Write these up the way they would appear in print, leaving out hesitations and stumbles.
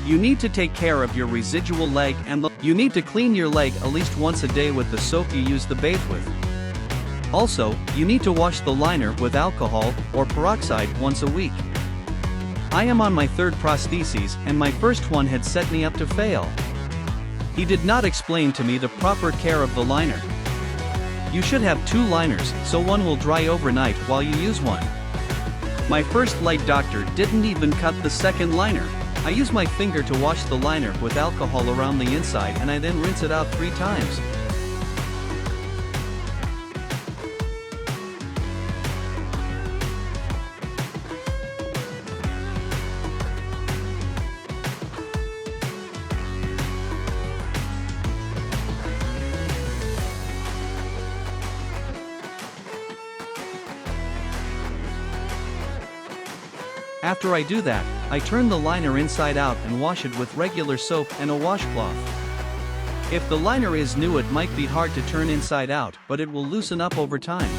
You need to take care of your residual leg and you need to clean your leg at least once a day with the soap you use to bathe with. Also, you need to wash the liner with alcohol or peroxide once a week. I am on my third prosthesis and my first one had set me up to fail. He did not explain to me the proper care of the liner. You should have 2 liners so one will dry overnight while you use one. My first light doctor didn't even cut the second liner. I use my finger to wash the liner with alcohol around the inside and I then rinse it out 3 times. After I do that, I turn the liner inside out and wash it with regular soap and a washcloth. If the liner is new, it might be hard to turn inside out, but it will loosen up over time.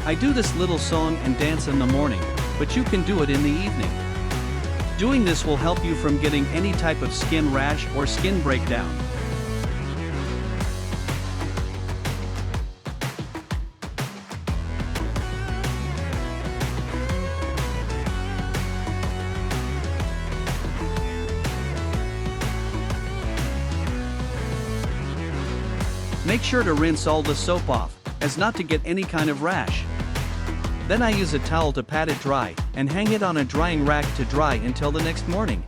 I do this little song and dance in the morning, but you can do it in the evening. Doing this will help you from getting any type of skin rash or skin breakdown. Make sure to rinse all the soap off, as not to get any kind of rash. Then I use a towel to pat it dry, and hang it on a drying rack to dry until the next morning.